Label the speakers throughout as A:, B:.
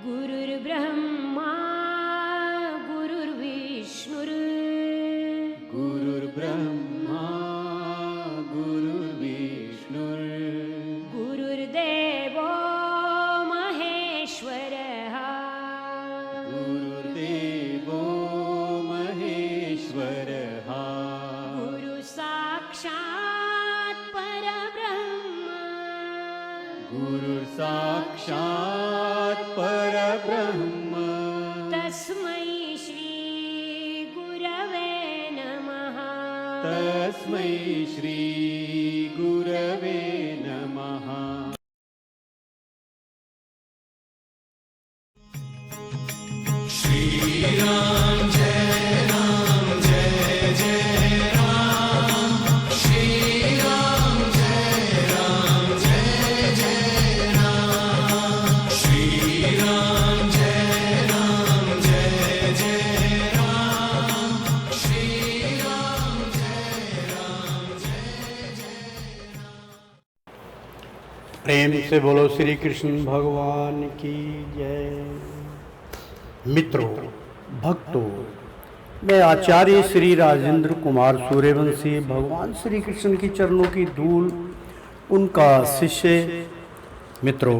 A: गुरुर्ब्रह्मा गुरुर्विष्णुर्
B: गुरुर्ब्रह्मा गुरुर्विष्णुर्
A: गुरुर्देवो महेश्वरः
B: गुरुर्देवो महेश्वरः
A: गुरुसाक्षात् परब्रह्म
B: गुरुसाक्षात् परब्रह्म
A: तस्मै श्री गुरवे नमः
B: तस्मै श्री गुरवे नमः।
C: प्रेम से बोलो श्री कृष्ण भगवान की जय। मित्रों, भक्तों, मैं आचार्य श्री राजेंद्र कुमार सूर्यवंशी भगवान श्री कृष्ण की चरणों की धूल उनका शिष्य। मित्रों,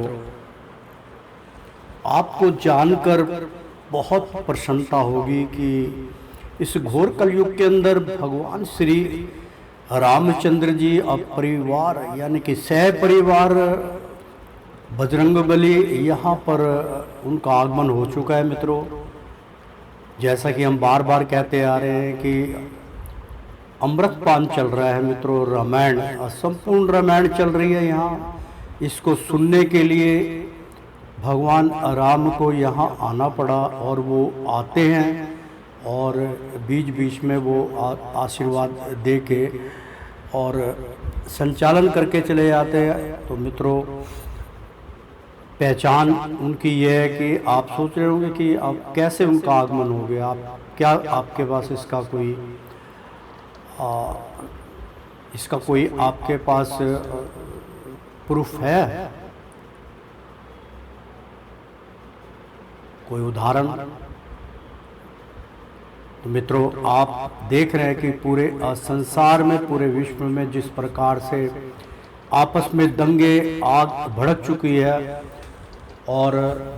C: आपको जानकर बहुत प्रसन्नता होगी कि इस घोर कलयुग के अंदर भगवान श्री रामचंद्र जी अब परिवार यानी कि सह परिवार बजरंगबली यहाँ पर उनका आगमन हो चुका है। मित्रों, जैसा कि हम बार बार कहते आ रहे हैं कि अमृतपान चल रहा है। मित्रों, रामायण, संपूर्ण रामायण चल रही है यहाँ। इसको सुनने के लिए भगवान राम को यहाँ आना पड़ा और वो आते हैं और बीच बीच में वो आशीर्वाद दे के और संचालन करके चले जाते हैं। तो मित्रों, पहचान उनकी ये है कि आप सोच रहे होंगे कि आप कैसे उनका आगमन हो गया, आप क्या आपके पास इसका कोई आपके पास प्रूफ है, कोई उदाहरण? तो मित्रों, आप देख रहे हैं कि पूरे संसार में, पूरे विश्व में जिस प्रकार से आपस में दंगे आग भड़क चुकी है और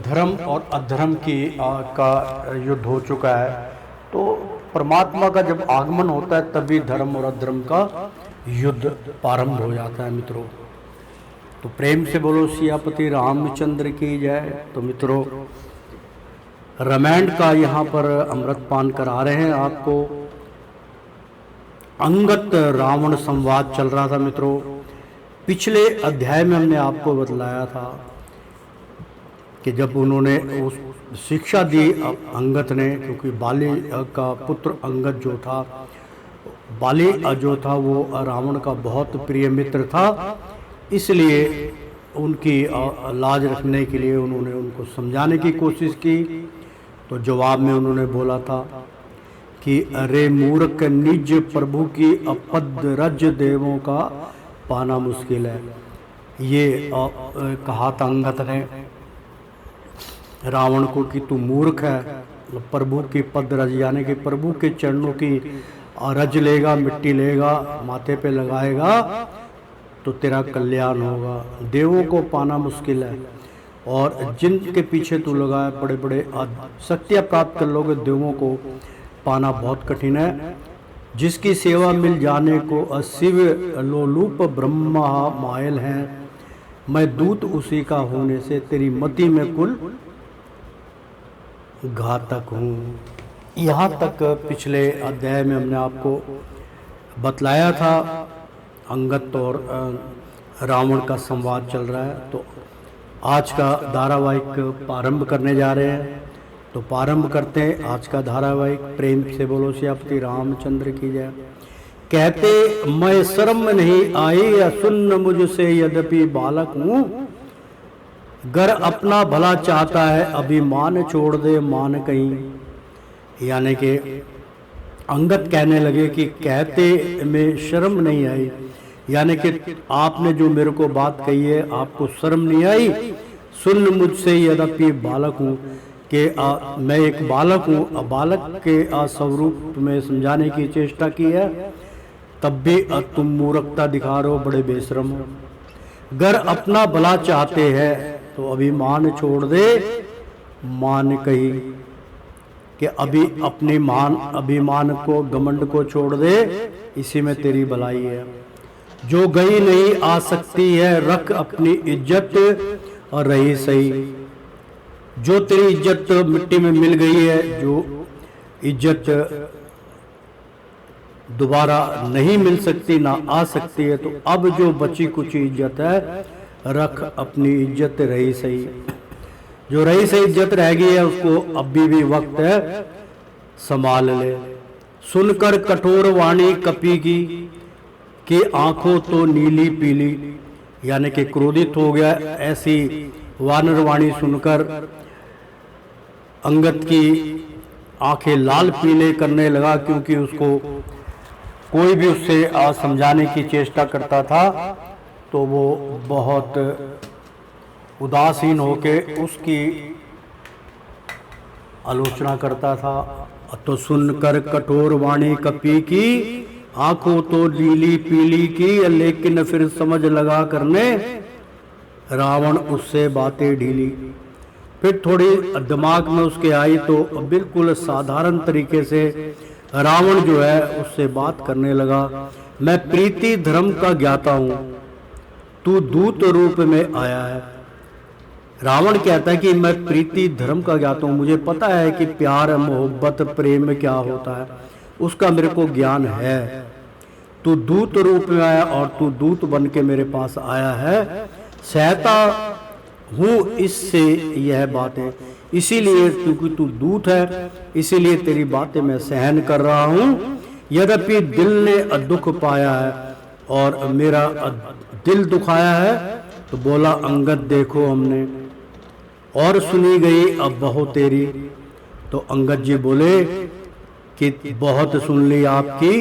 C: धर्म और अधर्म का युद्ध हो चुका है, तो परमात्मा का जब आगमन होता है तभी धर्म और अधर्म का युद्ध प्रारंभ हो जाता है। मित्रों, तो प्रेम से बोलो सियापति रामचंद्र की जय। तो मित्रों, रामायण का यहाँ पर अमृतपान करा रहे हैं आपको। अंगत रावण संवाद चल रहा था। मित्रों, पिछले अध्याय में हमने आपको बतलाया था कि जब उन्होंने उस शिक्षा दी अंगत ने, क्योंकि बाली का पुत्र अंगत जो था, बाली जो था वो रावण का बहुत प्रिय मित्र था, इसलिए उनकी लाज रखने के लिए उन्होंने उनको समझाने की कोशिश की। तो जवाब में उन्होंने बोला था कि अरे मूर्ख, निज प्रभु की अपद रज देवों का पाना मुश्किल है। ये कहा था अंगत ने रावण को कि तू मूर्ख है, प्रभु की पद रज यानी कि प्रभु के चरणों की रज लेगा, मिट्टी लेगा, माथे पे लगाएगा तो तेरा कल्याण होगा। देवों को पाना मुश्किल है और जिनके पीछे तू लगा है बड़े बड़े शक्तियाँ प्राप्त कर लोगे, देवों को पाना बहुत कठिन है। जिसकी सेवा मिल जाने को शिव लोलूप ब्रह्मा मायल हैं, मैं दूत उसी का होने से तेरी मति में कुल घातक हूँ। यहाँ तक पिछले अध्याय में हमने आपको बतलाया था। अंगत और रावण का संवाद चल रहा है। तो आज का धारावाहिक प्रारंभ करने जा रहे हैं। तो प्रारंभ करते हैं आज का धारावाहिक। प्रेम से बोलो सियापति रामचंद्र की जय। कहते मैं शर्म नहीं आई या सुन मुझसे, यद्यपि बालक हूँ, गर अपना भला चाहता है अभिमान छोड़ दे मान कहीं। यानी कि अंगत कहने लगे कि कहते में शर्म नहीं आई, यानी कि आपने जो मेरे को बात कही है आपको शर्म नहीं आई, सुन मुझसे, यद्यपि बालक हूँ कि मैं एक बालक हूँ, बालक के स्वरूप में समझाने की चेष्टा की है, तब भी तुम मूर्खता दिखा रहे हो, बड़े बेशरम हो। अगर अपना भला चाहते हैं तो अभिमान छोड़ दे, मान कही कि अभी अपने अभिमान को, घमंड को छोड़ दे, इसी में तेरी भलाई है। जो गई नहीं आ सकती है, रख अपनी इज्जत और रही सही। जो तेरी इज्जत मिट्टी में मिल गई है, जो इज्जत दोबारा नहीं मिल सकती, ना आ सकती है, तो अब जो बची कुछ इज्जत है, रख अपनी इज्जत रही सही। जो रही सही इज्जत रह गई है, उसको अभी भी वक्त है, संभाल ले। सुनकर कठोर वाणी कपी की कि आंखों तो नीली पीली, यानी कि क्रोधित हो गया। ऐसी वानर वाणी सुनकर अंगद की आंखें लाल पीले करने लगा, क्योंकि उसको कोई भी उससे समझाने की चेष्टा करता था तो वो बहुत उदासीन होके उसकी आलोचना करता था। तो सुनकर कठोर वाणी कपी की, आंखों तो नीली पीली की, लेकिन फिर समझ लगा करने रावण उससे बातें ढीली। फिर थोड़ी दिमाग में उसके आई तो बिल्कुल साधारण तरीके से रावण जो है उससे बात करने लगा। मैं प्रीति धर्म का ज्ञाता हूँ, तू दूत रूप में आया है। रावण कहता है कि मैं प्रीति धर्म का ज्ञाता हूँ, मुझे पता है कि प्यार मोहब्बत प्रेम क्या होता है, उसका मेरे को ज्ञान है। तू दूत रूप में आया और तू दूत बन के मेरे पास आया है, सहता हूँ इससे यह बातें, इसीलिए क्योंकि तू दूत है, इसीलिए तेरी बातें मैं सहन कर रहा हूँ। यद्यपि दिल ने दुख पाया है और मेरा दिल दुखाया है, तो बोला अंगद देखो हमने और सुनी गई अब बहुत तेरी। तो अंगद जी बोले कि बहुत सुन ली आपकी,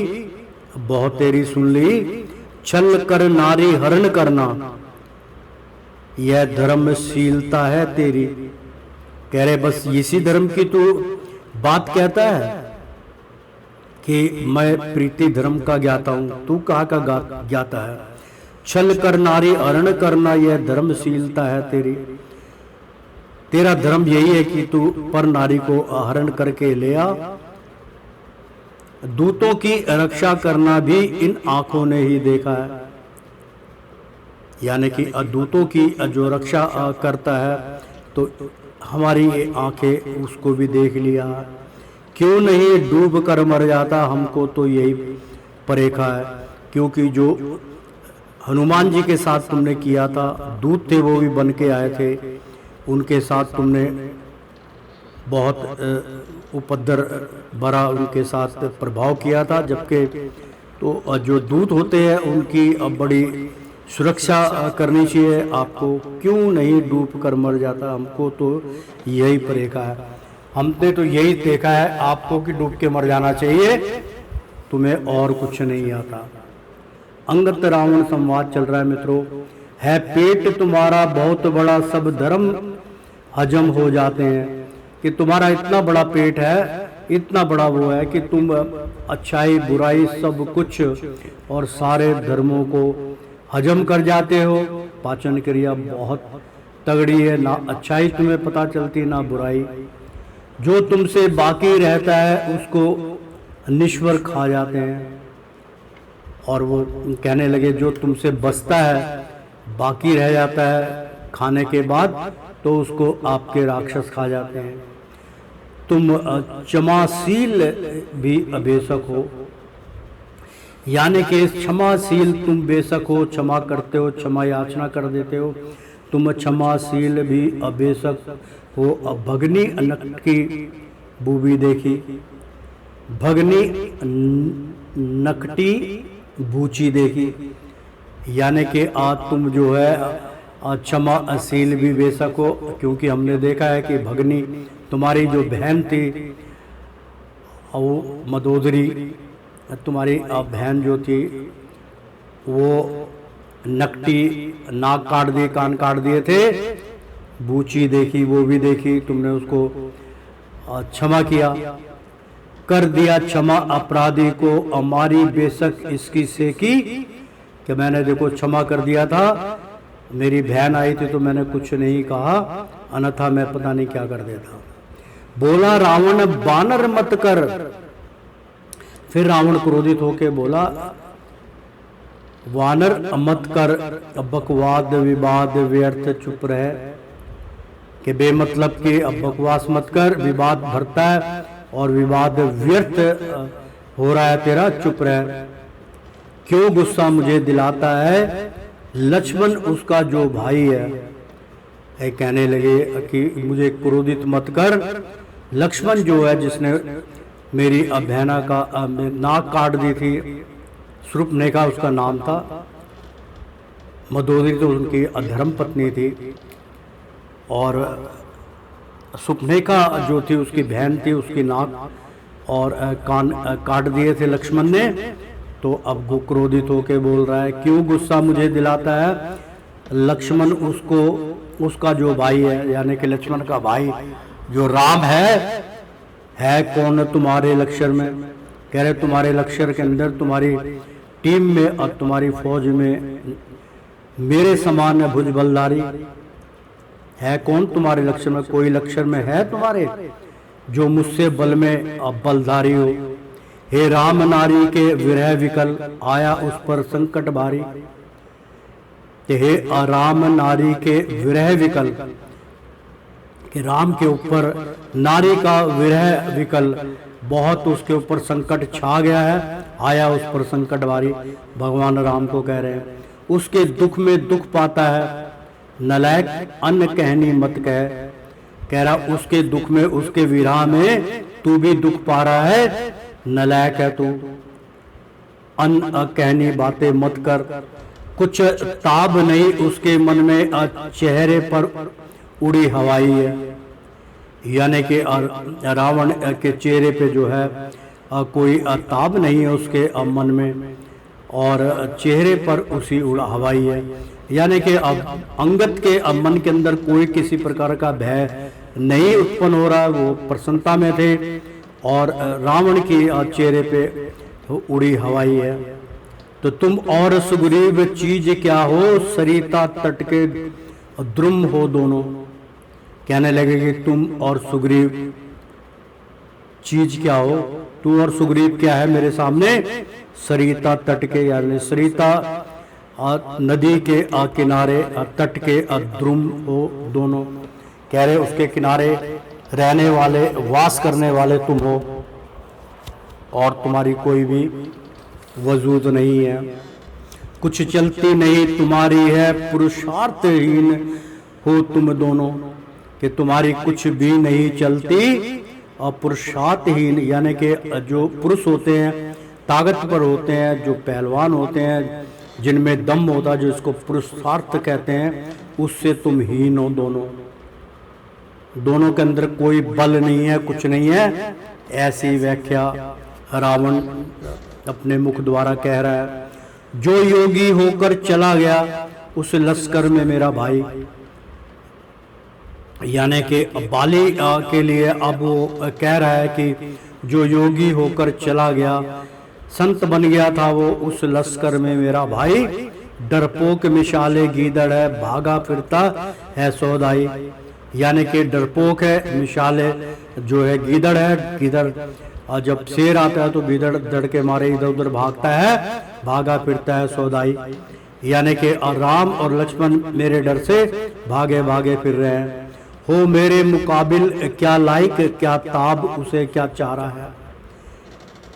C: बहुत तेरी सुन ली। छल कर नारी हरण करना, यह धर्मशीलता है तेरी। कह रहे बस इसी धर्म की तू बात कहता है कि मैं प्रीति धर्म का ज्ञाता हूँ, तू कहाँ का ज्ञाता है। छल कर नारी हरण करना, यह धर्मशीलता है तेरी। तेरा धर्म यही है कि तू पर नारी को हरण करके ले आ। दूतों की रक्षा करना भी इन आंखों ने ही देखा है, यानी कि दूतों की जो रक्षा करता है तो हमारी ये आंखें उसको भी देख लिया। क्यों नहीं डूब कर मर जाता, हमको तो यही परेखा है। क्योंकि जो हनुमान जी के साथ तुमने किया था, दूत थे वो भी बन के आए थे, उनके साथ तुमने बहुत उपद्र भरा उनके साथ प्रभाव किया था। जबकि तो जो दूत होते हैं उनकी बड़ी सुरक्षा करनी चाहिए आपको। क्यों नहीं डूब कर मर जाता, हमको तो यही परेखा है। हमने तो यही देखा है आपको कि डूब के मर जाना चाहिए, तुम्हें और कुछ नहीं आता। अंगद रावण संवाद चल रहा है मित्रों। है पेट तुम्हारा बहुत बड़ा, सब धर्म हजम हो जाते हैं। कि तुम्हारा इतना बड़ा पेट है, इतना बड़ा वो है कि तुम अच्छाई बुराई सब कुछ और सारे धर्मों को हजम कर जाते हो। पाचन क्रिया बहुत तगड़ी है, ना अच्छाई तुम्हें पता चलती ना बुराई। जो तुमसे बाकी रहता है उसको निश्वर खा जाते हैं। और वो कहने लगे जो तुमसे बचता है, बाकी रह जाता है खाने के बाद, तो उसको आपके राक्षस खा जाते हैं। तुम क्षमाशील भी अबेशक हो, यानी कि क्षमाशील तुम बेशक हो, क्षमा करते हो, क्षमा याचना कर देते हो, तुम क्षमाशील भी अबेशक हो। अब भगनी नकटी बूबी देखी, भगनी नकटी बूची देखी, यानी कि आज तुम जो है क्षमाशील भी बेशक हो। क्योंकि हमने देखा है कि भगनी तुम्हारी जो बहन थी वो मदोदरी, तुम्हारी बहन जो थी वो नकटी नाक काट दिए, कान काट दिए थे, बूची देखी, वो भी देखी, तुमने उसको क्षमा किया, कर दिया क्षमा अपराधी को, हमारी बेशक इसकी सेकी कि मैंने देखो क्षमा कर दिया था, मेरी बहन आई थी तो मैंने कुछ नहीं कहा, अन्यथा मैं पता नहीं क्या कर देता। बोला रावण बानर मत कर। फिर रावण क्रोधित होके बोला वानर मत कर, बकवाद विवाद व्यर्थ चुप रहे, कि बेमतलब के अब बकवास मत कर, विवाद भरता है और विवाद व्यर्थ हो रहा है तेरा, चुप रहे। क्यों गुस्सा मुझे दिलाता है, लक्ष्मण उसका जो भाई है कहने लगे कि मुझे क्रोधित मत कर। लक्ष्मण जो है जिसने मेरी बहना का नाक काट दी थी, शूर्पणखा उसका नाम था, मंदोदरी तो उनकी अधर्म पत्नी थी, और शूर्पणखा जो थी उसकी बहन थी, उसकी नाक और कान काट दिए थे लक्ष्मण ने। तो अब वो क्रोधित होकर बोल रहा है क्यों गुस्सा मुझे दिलाता है। लक्ष्मण उसका जो भाई है, यानी कि लक्ष्मण का भाई जो राम है कौन तुम्हारे लश्कर में। कह रहे तुम्हारे लश्कर के अंदर, तुम्हारी टीम में और तुम्हारी फौज में मेरे समान भुजबलधारी है कौन तुम्हारे लश्कर में। कोई लश्कर में है तुम्हारे जो मुझसे बल में बलधारी हो। हे राम नारी के विरह विकल, आया उस पर संकट भारी। हे राम नारी के विरह विकल, कि राम के ऊपर नारी का विरह विकल, बहुत उसके ऊपर संकट छा गया है, आया उस पर संकट भारी। भगवान राम को कह रहे हैं उसके दुख में दुख पाता है, नलायक अन्न कहनी मत कह रहा उसके दुख में, उसके विरह में तू भी दुख पा रहा है, नलायक है तू, अन्न कहनी बातें मत कर। कुछ ताब नहीं उसके मन में, चेहरे पर उड़ी हवाई है, यानी कि रावण के चेहरे पे जो है कोई ताब नहीं है उसके मन में, और चेहरे पर उसी उड़ा हवाई है, यानी कि अब अंगद के मन के अंदर कोई किसी प्रकार का भय नहीं उत्पन्न हो रहा है, वो प्रसन्नता में थे, और रावण की चेहरे पे उड़ी हवाई है। तो तुम और सुग्रीव चीज क्या हो, सरिता तट के द्रुम हो दोनों। कहने लगे कि तुम और सुग्रीव चीज क्या हो, तू और सुग्रीव क्या है मेरे सामने, सरिता तट के, यानी सरिता नदी के किनारे तट के द्रुम हो दोनों। कह रहे उसके किनारे रहने वाले, वास करने वाले तुम हो, और तुम्हारी कोई भी वजूद नहीं है, कुछ चलती नहीं तुम्हारी है, पुरुषार्थहीन हो तुम दोनों, कि तुम्हारी कुछ भी नहीं चलती, और पुरुषार्थहीन यानी कि जो पुरुष होते हैं ताकत पर होते हैं, जो पहलवान होते हैं, जिनमें दम होता है, जिसको पुरुषार्थ कहते हैं, उससे तुम हीन हो दोनों के अंदर कोई बल नहीं है, कुछ नहीं है। ऐसी व्याख्या रावण अपने मुख द्वारा कह रहा है। जो योगी होकर चला गया उस लश्कर में मेरा भाई, यानी कि बाली के लिए अब वो कह रहा है कि जो योगी होकर चला गया, संत बन गया था वो, उस लश्कर में मेरा भाई, डरपोक मिशाले गीदड़ है, भागा फिरता है सौदाई, यानी कि डरपोक है, मिशाले जो है गीदड़ है, गीदड़ और जब शेर आता है तो गीदड़ डर के मारे इधर उधर भागता है, भागा फिरता है सौदाई, यानी कि राम और लक्ष्मण मेरे डर से भागे भागे फिर रहे हैं। हो मेरे मुकाबिल क्या लायक, क्या ताब उसे क्या चारा है।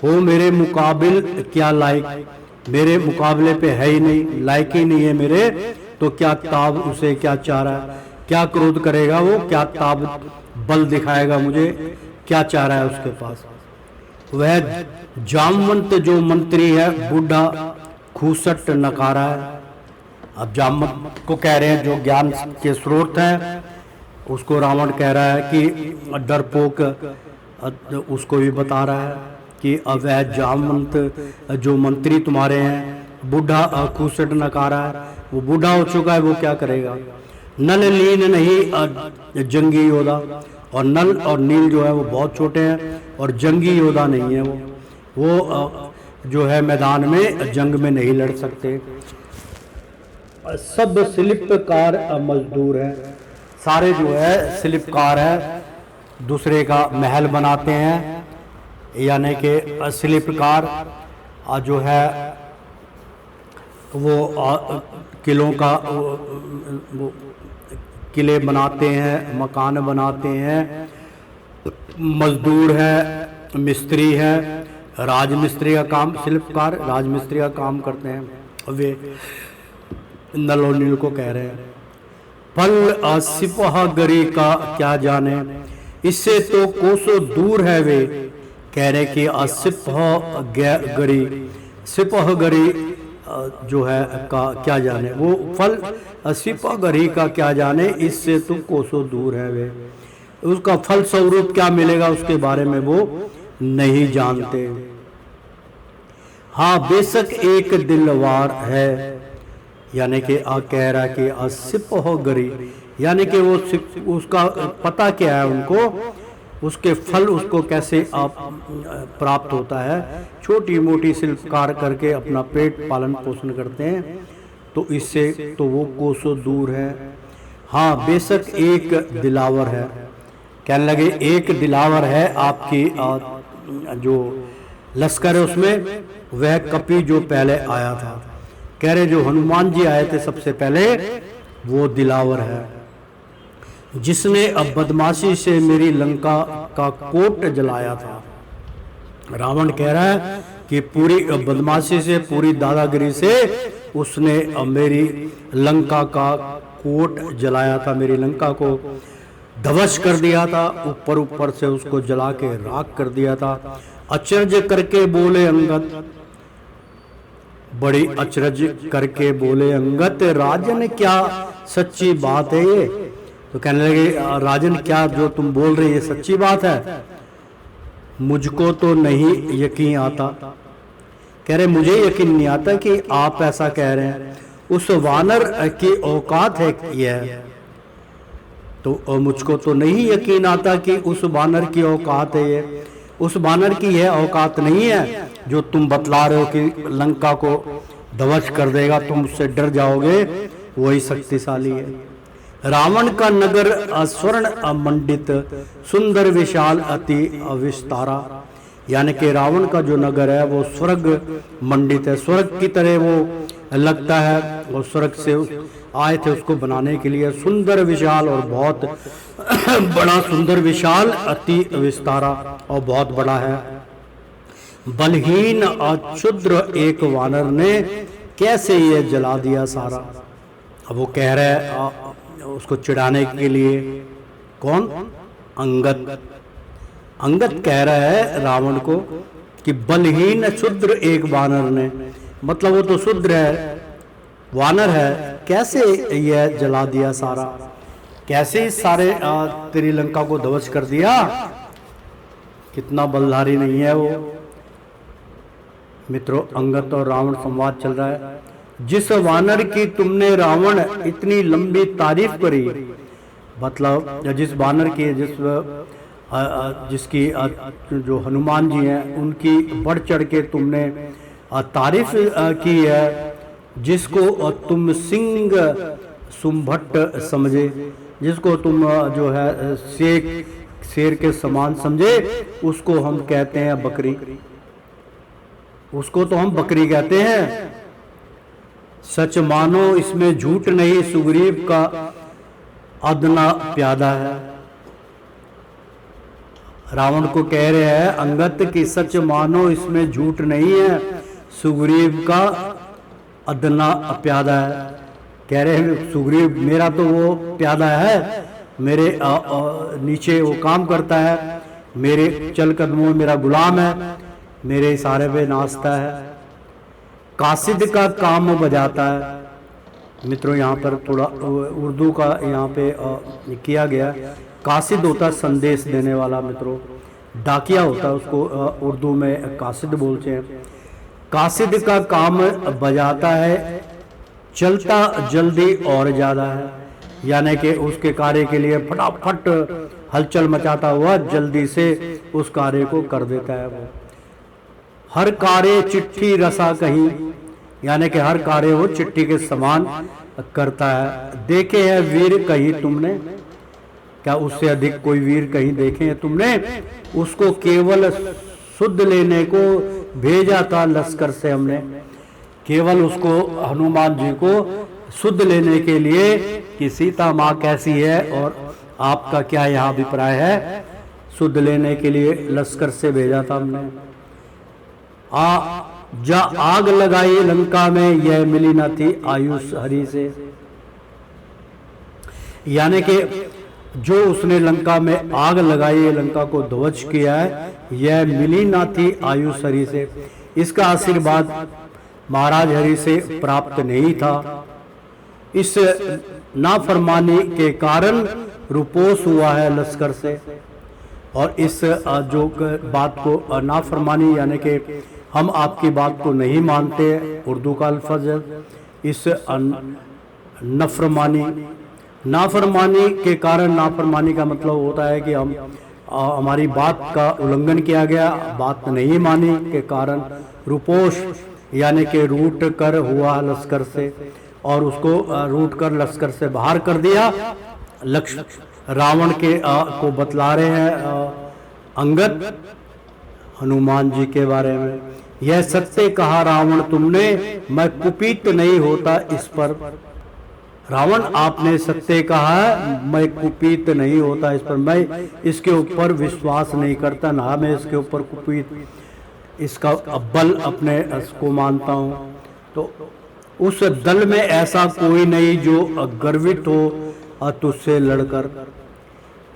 C: हो मेरे मुकाबिल क्या लायक, मेरे मुकाबले पे है ही नहीं, लायक ही नहीं है मेरे, तो क्या ताब उसे क्या चारा है, क्या क्रोध करेगा वो, क्या ताब बल दिखाएगा मुझे, क्या चारा है उसके पास। वह जामवंत जो मंत्री है, बूढ़ा खूसट नकारा है। अब जामवंत को कह रहे हैं जो ज्ञान के स्रोत है, उसको रावण कह रहा है कि डरपोक, उसको भी बता रहा है कि अब वह जामवंत जो मंत्री तुम्हारे हैं, बूढ़ा खूसट नकारा है, वो बूढ़ा हो चुका है, वो क्या करेगा। नल नील नहीं जंगी योद्धा, और नल और नील जो है वो बहुत छोटे हैं और जंगी योद्धा नहीं है। वो जो है मैदान में जंग में नहीं लड़ सकते। सब शिल्पकार मजदूर हैं, सारे जो है शिल्पकार है, दूसरे का महल बनाते हैं, यानी कि शिल्पकार जो है वो किलों का वो किले बनाते हैं, मकान बनाते हैं। मजदूर है, मिस्त्री है, राजमिस्त्री का काम, शिल्पकार राजमिस्त्री का काम करते हैं। वे नल और नील को कह रहे हैं फल सिपहगरी का क्या जाने, इससे तो कोसों दूर है। वे कह रहे कि सिपहगरी जो है का क्या जाने, वो फल सिपहगरी का क्या जाने, इससे तो कोसों दूर है। वे उसका फल स्वरूप क्या मिलेगा उसके बारे में वो नहीं जानते। हाँ बेशक एक दिलवार है, यानी कि कह रहा कि सिपहगरी, यानी कि वो उसका पता क्या है उनको, उसके फल उसको कैसे आप प्राप्त होता है। छोटी मोटी शिल्पकार करके अपना पेट पालन पोषण करते हैं, तो इससे तो वो कोसों दूर है। हाँ बेशक एक दिलावर है, कहने लगे एक दिलावर है आपकी जो लश्कर है उसमें, वह कपि जो पहले आया था। कह रहे जो हनुमान जी आए थे सबसे पहले वो दिलावर है, जिसने अब बदमाशी से मेरी लंका का कोट जलाया था। रावण कह रहा है कि पूरी बदमाशी से, पूरी दादागिरी से उसने मेरी लंका का कोट जलाया था, मेरी लंका को ध्वंस कर दिया था, ऊपर ऊपर से उसको जला के राख कर दिया था। अचरज करके बोले अंगद, बड़ी अचरज करके बोले अंगद, राजन क्या सच्ची बात है ये। तो कहने लगे राजन क्या जो तुम बोल रहे ये सच्ची बात है? मुझको तो नहीं यकीन आता। कह रहे मुझे यकीन नहीं आता कि आप ऐसा कह रहे हैं, उस वानर की औकात है यह, तो मुझको तो नहीं यकीन आता कि उस वानर की औकात है ये। उस वानर की यह औकात नहीं है जो तुम बतला रहे हो कि लंका को ध्वंस कर देगा, तुम उससे डर जाओगे, वही शक्तिशाली है। रावण का नगर स्वर्ण मंडित सुंदर विशाल अति विस्तारा, यानी कि रावण का जो नगर है वो स्वर्ग मंडित है, स्वर्ग की तरह वो लगता है, और स्वर्ग से आए थे उसको बनाने के लिए। सुंदर विशाल और बहुत बड़ा, सुंदर विशाल अति विस्तारा और बहुत बड़ा है। बलहीन और क्षुद्र एक वानर ने कैसे ये जला दिया सारा। अब वो कह रहे हैं उसको चिढ़ाने के लिए, कौन? अंगद। अंगद कह रहा है रावण को कि बलहीन क्षुद्र एक वानर ने, मतलब वो तो क्षुद्र है, वानर है, कैसे यह जला दिया सारा, कैसे सारे तेरी लंका को ध्वंस कर दिया। कितना बलधारी नहीं है वो। मित्रों अंगद और रावण संवाद चल रहा है। जिस वानर की तुमने रावण इतनी लंबी तारीफ करी, मतलब जिस वानर की जिसकी जो हनुमान जी हैं उनकी बढ़ चढ़ के तुमने तारीफ की है, जिसको तुम सिंह सुम्भट समझे, जिसको तुम जो है शेर के समान समझे, उसको हम कहते हैं बकरी, उसको तो हम बकरी कहते हैं। सच मानो इसमें झूठ नहीं, सुग्रीव का अदना प्यादा है। रावण को कह रहे हैं अंगद की सच मानो इसमें झूठ नहीं है, सुग्रीव का अदना प्यादा है। कह रहे हैं सुग्रीव मेरा तो वो प्यादा है, मेरे नीचे वो काम करता है, मेरे चल कदमों में मेरा गुलाम है, मेरे इशारे पे नाचता है, कासिद का काम बजाता है। मित्रों यहाँ पर थोड़ा उर्दू का यहाँ पे किया गया। कासिद होता है संदेश देने वाला, मित्रों डाकिया होता है, उसको उर्दू में कासिद बोलते हैं। कासिद का काम बजाता है, चलता जल्दी और ज़्यादा है। यानी कि उसके कार्य के लिए फटाफट हलचल मचाता हुआ जल्दी से उस कार्य को कर देता है। वो हर कार्य चिट्ठी रसा कहीं, यानी कि हर कार्य वो चिट्ठी के समान करता है। देखे हैं वीर कहीं तुमने, क्या उससे अधिक कोई वीर कहीं देखे हैं तुमने? उसको केवल शुद्ध लेने को भेजा था लश्कर से हमने, केवल उसको हनुमान जी को शुद्ध लेने के लिए कि सीता माँ कैसी है और आपका क्या यहाँ अभिप्राय है, शुद्ध लेने के लिए लश्कर से भेजा था हमने। आग लगाई लंका में, यह मिली न थी आयुष हरि से, यानी कि जो उसने लंका में आग लगाई, लंका को ध्वस्त किया है, यह मिली ना थी आयुष हरि से। इसका आशीर्वाद महाराज हरि से प्राप्त नहीं था। इस नाफरमानी के कारण रुपोष हुआ है लश्कर से। और इस जो बात को नाफरमानी, यानी कि हम आपकी बात को नहीं मानते, उर्दू का अल्फज है। इस नाफरमानी के कारण, नाफरमानी का मतलब होता है कि हम हमारी बात का उल्लंघन किया गया, बात नहीं मानी के कारण रुपोष यानी कि रूट कर हुआ लश्कर से, और उसको रूट कर लश्कर से बाहर कर दिया। रावण के को बतला रहे हैं अंगद हनुमान जी के बारे में। यह सत्य कहा रावण तुमने, मैं कुपित नहीं होता इस पर। रावण आपने सत्य कहा है, मैं कुपित नहीं होता इस पर, मैं इसके ऊपर विश्वास नहीं करता, ना मैं इसके ऊपर कुपित इसका बल अपने को मानता हूँ। तो उस दल में ऐसा कोई नहीं जो गर्वित हो तुझसे लड़कर,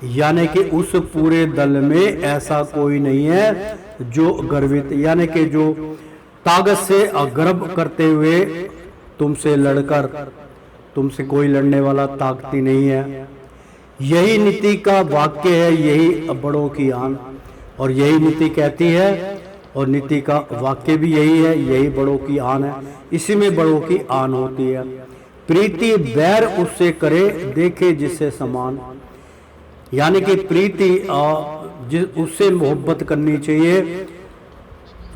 C: यानी कि उस पूरे दल में ऐसा कोई नहीं है जो गर्वित, यानी कि जो ताकत से गर्व करते हुए तुमसे लड़कर, तुमसे कोई लड़ने वाला ताकती नहीं है। यही नीति का वाक्य है, यही बड़ों की आन, और यही नीति कहती है, और नीति का वाक्य भी यही है, यही बड़ों की आन है, इसी में बड़ों की आन होती है। प्रीति बैर उससे करे देखे जिससे समान, यानी कि प्रीति उससे मोहब्बत करनी चाहिए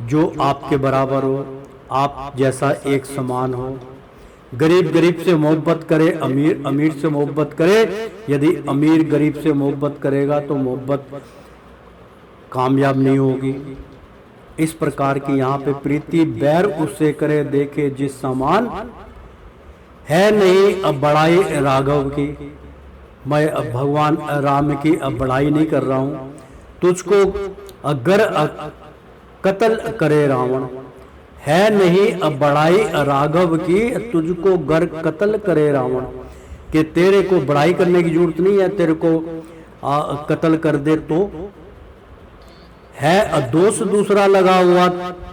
C: जो आपके बराबर हो, आप जैसा एक समान हो। गरीब गरीब से मोहब्बत करे, अमीर अमीर से मोहब्बत करे। यदि अमीर गरीब से मोहब्बत करेगा तो मोहब्बत कामयाब नहीं होगी। इस प्रकार की यहाँ पे प्रीति बैर उससे करे देखे जिस समान, है नहीं अब बड़ाई राघव की। मैं अब भगवान राम की अब बड़ाई नहीं कर रहा हूँ। तुझको अगर कत्ल करे रावण, है नहीं अब बड़ाई राघव की, तुझको गर कत्ल करे रावण, कि तेरे को बड़ाई करने की जरूरत नहीं है, तेरे को कत्ल कर दे तो है दोष दूसरा लगा हुआ,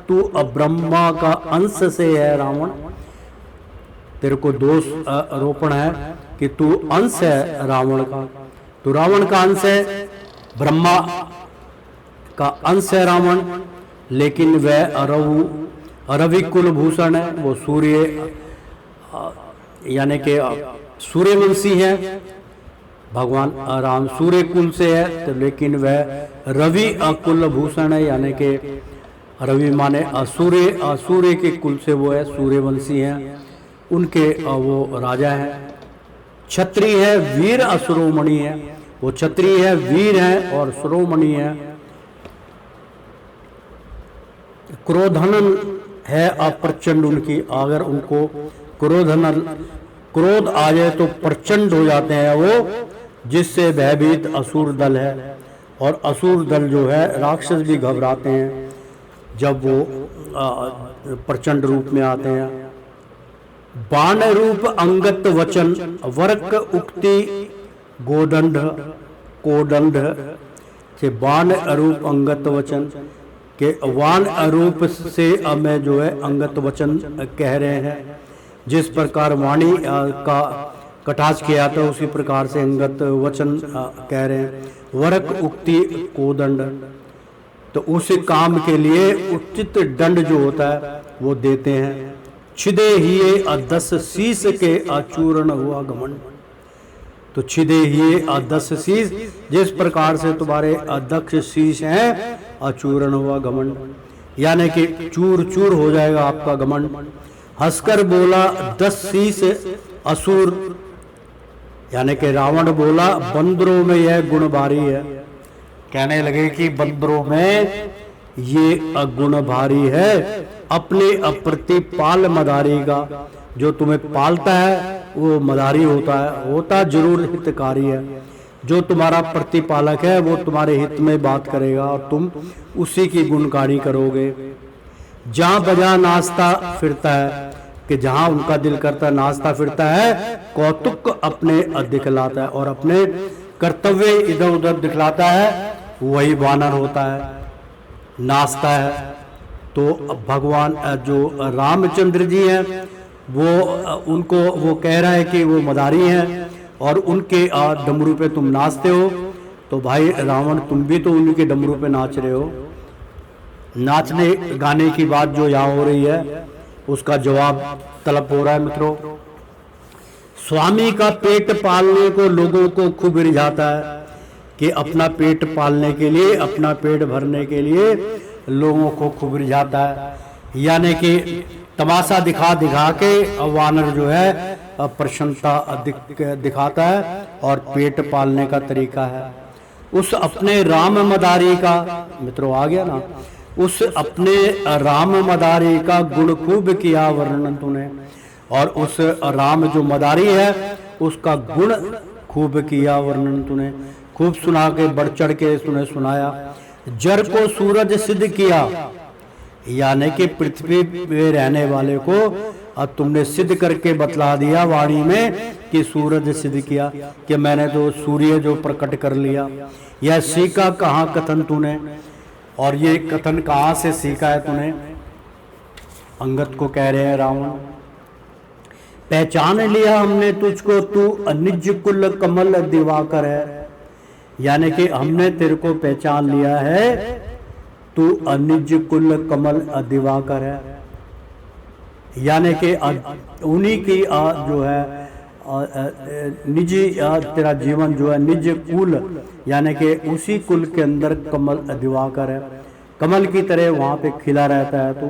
C: तू ब्रह्मा का अंश से है रावण, तेरे को दोष आरोपण है कि तू अंश है रावण का, तो रावण का अंश है, ब्रह्मा का अंश है रावण, लेकिन वह रवि कुल भूषण है, वो सूर्य यानी कि सूर्यवंशी है। भगवान राम सूर्य कुल से है, तो लेकिन वह रवि कुल भूषण है, यानी कि रवि माने सूर्य के कुल से वो है, सूर्यवंशी हैं, उनके वो राजा हैं। क्षत्रिय है, वीर अश्रोमणि है, वो क्षत्रिय है, वीर है और श्रोमणि है। क्रोधनन है अप्रचंड उनकी, अगर उनको क्रोध आ जाए तो प्रचंड हो जाते हैं वो, जिससे भयभीत असुर दल है। और असुर दल जो है राक्षस भी घबराते हैं जब वो प्रचंड रूप में आते हैं। बाण रूप अंगत वचन, वर्क उक्ति गोदंड कोदंड से बाण रूप अंगत वचन के वान रूप से मैं जो है अंगत वचन कह रहे हैं। जिस प्रकार वाणी का कटाक्ष किया था उसी प्रकार से अंगत वचन कह रहे हैं। वरक उक्ति कोदंड, तो उस काम के लिए उचित दंड जो होता है वो देते हैं। छिदे ही 10 शीश के अचूर्ण हुआ घमंड, तो छिदे ये 10 शीश, जिस प्रकार से तुम्हारे 10 शीश हैं, अचूर्ण हुआ घमंड, यानी कि चूर चूर हो जाएगा आपका घमंड। हंसकर बोला 10 शीश असुर, यानी कि रावण बोला बंदरों में यह गुण भारी है। कहने लगे कि बंदरों में ये अगुण भारी है। अपने अप्रतिपाल मदारी का, जो तुम्हें पालता है वो मदारी होता जरूर हितकारी है। जो तुम्हारा प्रतिपालक है वो तुम्हारे हित में बात करेगा और तुम उसी की गुणगानी करोगे। जहां बजा नाचता फिरता है, कि जहां उनका दिल करता है नाचता फिरता है, कौतुक अपने दिखलाता है और अपने कर्तव्य इधर उधर दिखलाता है, वही वानर होता है, नाचता है। तो भगवान जो रामचंद्र जी हैं वो उनको वो कह रहा है कि वो मदारी हैं और उनके डमरू पे तुम नाचते हो। तो भाई रावण तुम भी तो उनके डमरू पे नाच रहे हो। नाचने गाने की बात जो यहाँ हो रही है उसका जवाब तलब हो रहा है मित्रों। स्वामी का पेट पालने को लोगों को खूब रिझाता है कि अपना पेट पालने के लिए, अपना पेट भरने के लिए लोगों को खूब रिझाता है, यानी कि तमाशा दिखा दिखा के वानर जो है प्रसन्नता दिखाता है और पेट पालने का तरीका है। उस अपने राम मदारी का, मित्रों आ गया ना, उस अपने राम मदारी का गुण खूब किया वर्णन तूने, और उस राम जो मदारी है उसका गुण खूब किया वर्णन तूने, खूब सुना के बढ़ चढ़ के तूने सुनाया। जर को सूरज सिद्ध किया, यानी कि पृथ्वी पे रहने वाले को अब तुमने सिद्ध करके बतला दिया वाणी में कि सूरज सिद्ध किया, कि मैंने तो सूर्य जो प्रकट कर लिया। यह सीखा कहाँ कथन तूने, और ये कथन कहाँ से सीखा है तूने? अंगद को कह रहे हैं रावण। पहचान लिया हमने तुझको, तू अनिज कुल कमल दिवाकर है, यानी कि हमने तेरे को पहचान लिया है, तू अनिज कुल कमल दिवाकर है, यानी कि उन्हीं की जो है निजी तेरा जीवन जो है निज कुल, यानी कि उसी कुल के अंदर कमल दिवाकर है, कमल की तरह वहाँ पे खिला रहता है तू।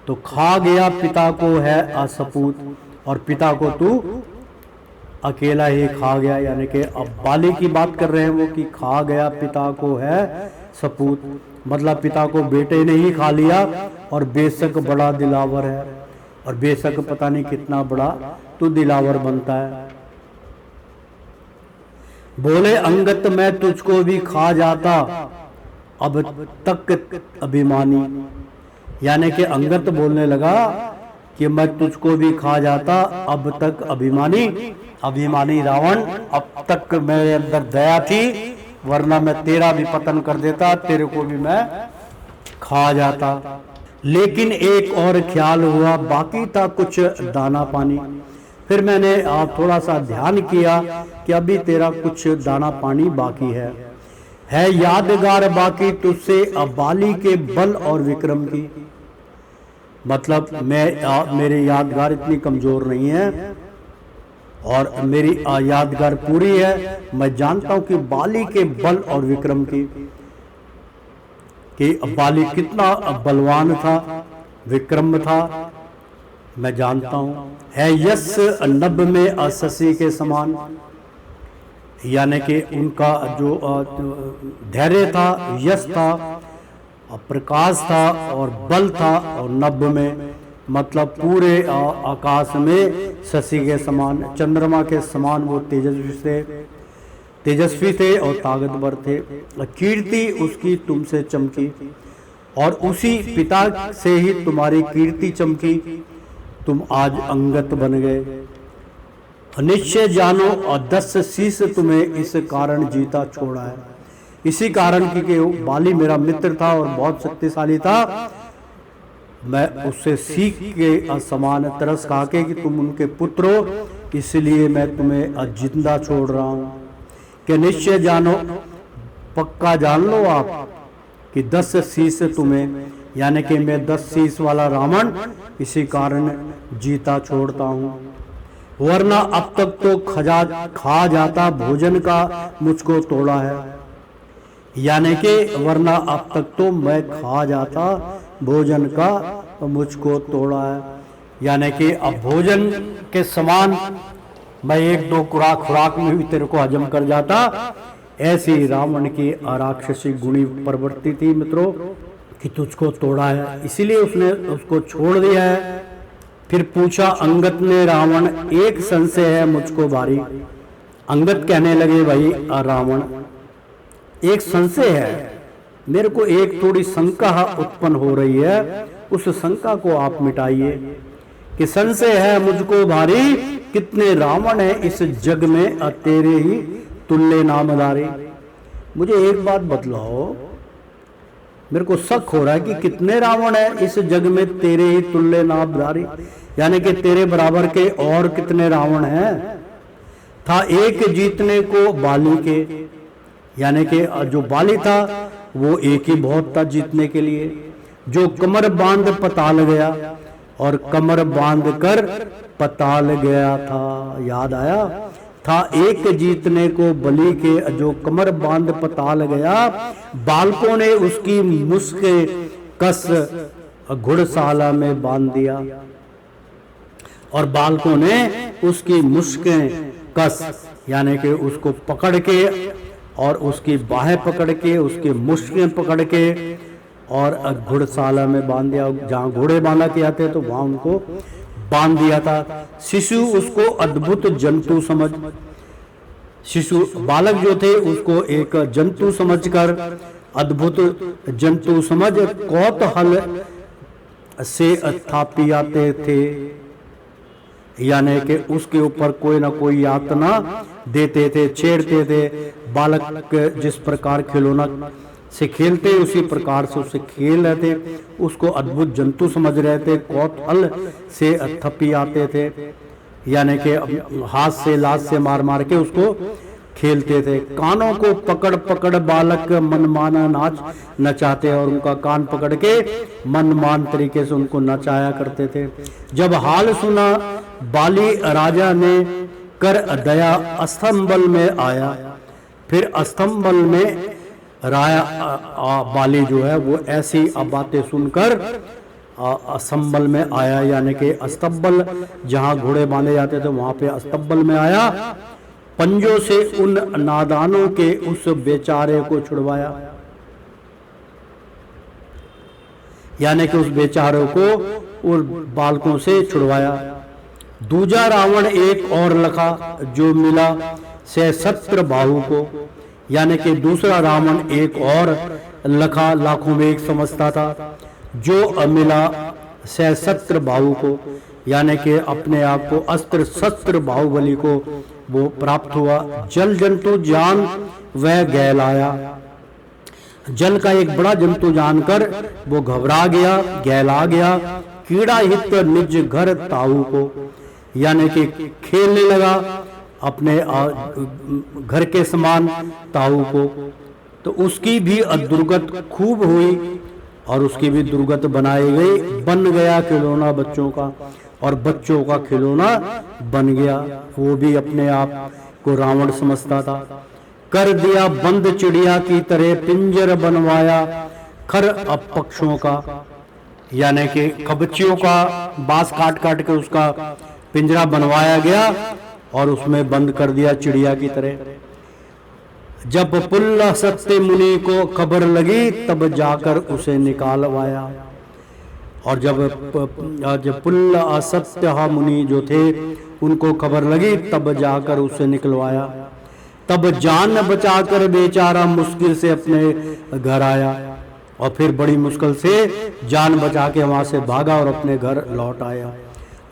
C: तो खा गया पिता को है असपूत, और पिता को तू अकेला ही खा गया, यानी कि अब बाली की बात कर रहे हैं वो कि खा गया पिता को है सपूत, मतलब पिता को बेटे ने ही खा लिया, और बेशक बड़ा दिलावर है, और बेशक पता नहीं कितना बड़ा तू दिलावर बनता है। बोले अंगत मैं तुझको भी खा जाता अब तक अभिमानी, यानी कि अंगत बोलने लगा कि मैं तुझको भी खा जाता अब तक अभिमानी। अभिमानी रावण, अब तक मेरे अंदर दया थी, वरना मैं तेरा भी पतन कर देता, तेरे को भी मैं खा जाता। लेकिन एक और ख्याल हुआ, बाकी था कुछ दाना पानी। फिर मैंने थोड़ा सा ध्यान किया कि अभी तेरा कुछ दाना पानी बाकी है यादगार बाकी तुझसे बाली के बल और विक्रम की, मतलब मेरी यादगार इतनी कमजोर नहीं है और मेरी यादगार पूरी है। मैं जानता हूं कि बाली के बल और विक्रम की, कि बाली कितना बलवान था, विक्रम था, मैं जानता हूं। है यश नभ में अशशि के समान, यानी कि उनका जो धैर्य था, यश था, प्रकाश था और बल था, और नभ में मतलब पूरे आकाश में शशि के समान, चंद्रमा के समान वो तेजस्वी थे और ताकतवर थे। कीर्ति उसकी तुमसे चमकी, और उसी पिता से ही तुम्हारी कीर्ति चमकी, तुम आज अंगत बन गए। निश्चय जानो 10 शीश तुम्हें इस कारण जीता छोड़ा है, इसी कारण कि बाली मेरा मित्र था और बहुत शक्तिशाली था, मैं उससे सीख के समान तरस खा के कि तुम उनके पुत्र हो, इसलिए मैं तुम्हें जिंदा छोड़ रहा हूं। कि निश्चय जानो, पक्का जान लो आप कि 10 शीश तुम्हें, यानी कि मैं 10 शीश वाला रावण इसी कारण जीता छोड़ता हूं। वरना अब तक तो खा जाता भोजन का मुझको तोड़ा है। यानी कि वरना अब तक तो मैं खा जाता भोजन का मुझको तोड़ा है। यानी कि अब भोजन के समान मैं एक दो खुराक में भी तेरे को हजम कर जाता। ऐसी रावण की राक्षसी गुणी प्रवृत्ति थी मित्रों कि तुझको तोड़ा है, इसीलिए उसने उसको छोड़ दिया है। फिर पूछा अंगद ने, रावण एक संशय है मुझको भारी। अंगद कहने लगे, भाई रावण एक संशय है, मेरे को एक थोड़ी शंका उत्पन्न हो रही है, उस शंका को आप मिटाइए। कि संशय है मुझको भारी, कितने रावण है इस जग में तेरे ही तुल्य नामधारी। मुझे एक बात बतलाओ, मेरे को शक हो रहा है कि कितने रावण है इस जग में तेरे ही तुल्य नामधारी, यानी कि तेरे बराबर के और कितने रावण हैं। था एक जीतने को बाली के, यानी कि जो बाली था वो एक ही बहुत था जीतने के लिए। जो कमर बांध पताल गया, और कमर बांध कर पताल गया था। याद आया, था एक जीतने को बलि के, जो कमर बांध पताल गया। बालकों ने उसकी मुस्के कस घुड़शाला में बांध दिया, और बालकों ने उसकी मुस्कें कस, यानी कि उसको पकड़ के और उसकी बाहें पकड़ के, उसकी मुस्कें पकड़ के और घुड़शाला में बांध दिया। जहाँ घोड़े बांधा के आते तो वहां उनको बांध दिया था। शिशु उसको अद्भुत जंतु समझ, शिशु बालक जो थे उसको एक जंतु समझकर, अद्भुत जंतु समझ कौतूहल से थापी आते थे। यानी कि उसके ऊपर कोई ना कोई यातना देते थे, छेड़ते थे। बालक जिस प्रकार खिलौना से खेलते उसी प्रकार से उससे खेल रहे थे, उसको अद्भुत जंतु समझ रहे थे, कौतूहल से थप्पी आते थे। यानी कि हाथ से लात से मार मार के उसको खेलते थे। कानों को पकड़ पकड़ बालक मनमाना नाच नचाते, और उनका कान पकड़ के मनमान तरीके से उनको नचाया करते थे। जब हाल सुना बाली राजा ने कर दया अस्तंबल में आया। फिर अस्तंबल में राया बाली जो है वो ऐसी बातें सुनकर अस्तंबल में आया, यानी कि अस्तंबल जहां घोड़े बांधे जाते थे वहां पे अस्तंबल में आया। पंजों से उन नादानों के उस बेचारे को छुड़वाया, यानी कि उस बेचारे को उन बालकों से छुड़वाया। दूजा रावण एक और लखा जो मिला सहस्त्र बाहु को, यानी कि दूसरा रावण एक और लखा, लाखों में एक समझता था, जो मिला सहस्त्र बाहु को, यानी कि अपने आप को अस्त्र शस्त्र बाहुबली को वो प्राप्त हुआ। जल जंतु जान वह गहलाया, जल का एक बड़ा जंतु जानकर वो घबरा गया, गहला गया। कीड़ा हित निज घर ताऊ को, यानी कि खेलने लगा अपने घर के समान ताऊ को। तो उसकी भी दुर्गत खूब हुई, और उसकी भी दुर्गत बनाई गई। बन गया खिलौना बच्चों का, और बच्चों का खिलौना बन गया। वो भी अपने आप को रावण समझता था। कर दिया बंद चिड़िया की तरह पिंजर बनवाया खर पक्षों का, यानी कि कबचियों का बांस काट काट के उसका पिंजरा बनवाया गया और उसमें बंद कर दिया चिड़िया की तरह। जब पुल्ला सत्य मुनि को खबर लगी तब जाकर उसे निकालवाया। और जब पुल्ला असत्य मुनि जो थे उनको खबर लगी तब जाकर उसे निकलवाया। तब जान बचाकर बेचारा मुश्किल से अपने घर आया, और फिर बड़ी मुश्किल से जान बचा के वहां से भागा और अपने घर लौट आया।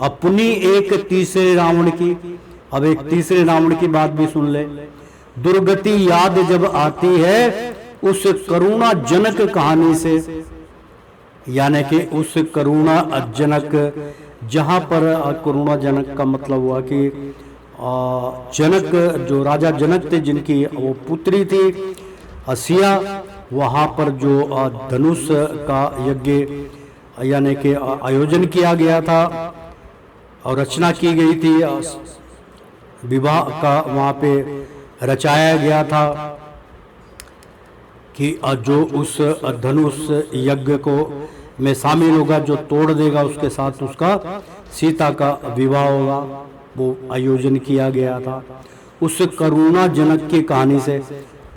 C: अब पुनी एक तीसरे रावण की, अब एक तीसरे रावण की बात भी सुन ले। दुर्गति याद जब आती है उस करुणा जनक कहानी से, यानी कि उस करुणा जनक, जहां पर करुणा जनक का मतलब हुआ कि जनक जो राजा जनक थे जिनकी वो पुत्री थी असिया, वहां पर जो धनुष का यज्ञ यानी कि आयोजन किया गया था और रचना की गई थी विवाह का वहाँ पे रचाया गया था कि जो उस धनुष यज्ञ को में शामिल होगा, जो तोड़ देगा उसके साथ उसका सीता का विवाह होगा, वो आयोजन किया गया था। उस करुणा जनक की कहानी से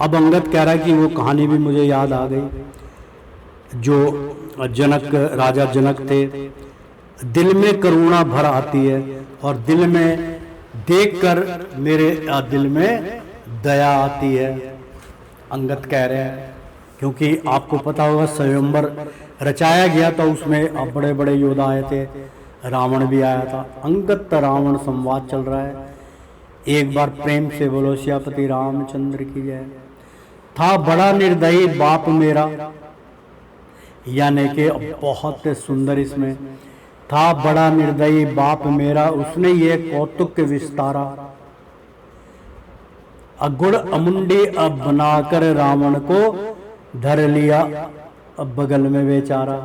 C: अब अंगद कह रहा है कि वो कहानी भी मुझे याद आ गई। जो जनक, राजा जनक थे, दिल में करुणा भर आती है और दिल में देखकर मेरे दिल में दया आती है, अंगद कह रहे हैं। क्योंकि आपको पता होगा स्वयंवर रचाया गया था, उसमें अब बड़े बड़े योद्धा आए थे, रावण भी आया था। अंगद रावण संवाद चल रहा है। एक बार प्रेम से बोलो सियापति रामचंद्र की जय। था बड़ा निर्दयी बाप मेरा, यानी कि बहुत सुंदर इसमें, था बड़ा निर्दयी बाप मेरा, उसने ये कौतुक विस्तारा, अगुड़ अमुंडी अब बनाकर रावण को धर लिया अब बगल में बेचारा।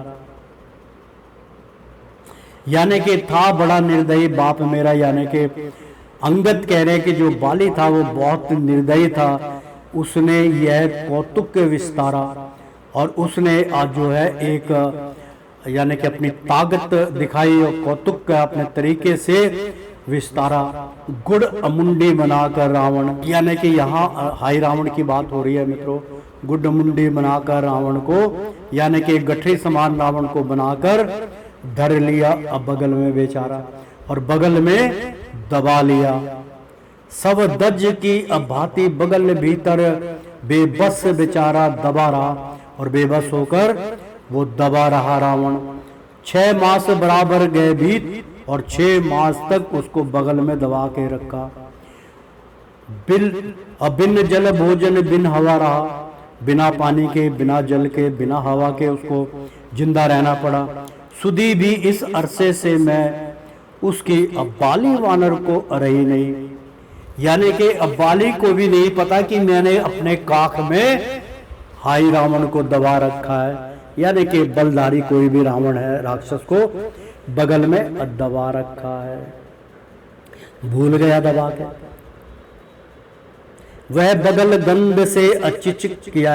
C: यानी कि था बड़ा निर्दयी बाप मेरा, यानी कि अंगद कह रहे कि जो बाली था वो बहुत निर्दयी था, उसने यह कौतुक विस्तारा और उसने आज जो है एक यानी कि अपनी ताकत दिखाई और कौतुक का अपने तरीके से विस्तारा, गुड़ अमुंडी बनाकर रावण, यानी कि यहाँ हाई रावण की बात हो रही है मित्रों। गुड़ अमुंडी बनाकर रावण को, यानी कि गठरी समान रावण को बनाकर धर लिया अब बगल में बेचारा, और बगल में दबा लिया। सब दज की अब भांति बगल भीतर बेबस बेचारा दबा रहा, और बेबस होकर वो दबा रहा रावण। 6 मास बराबर गए बीत और 6 मास तक उसको बगल में दबा के रखा। बिन जल भोजन बिन हवा रहा, बिना पानी के, बिना जल के, बिना हवा के उसको जिंदा रहना पड़ा। सुधी भी इस अरसे से मैं उसकी अब्बाली वानर को रही नहीं, यानी कि अब्बाली को भी नहीं पता कि मैंने अपने काख में हाई रावण को दबा रखा है, यानी कि बलधारी कोई भी रावण है, राक्षस को बगल में दबा रखा है, भूल गया दबा के। वह बगल गंध से अचिचिक किया,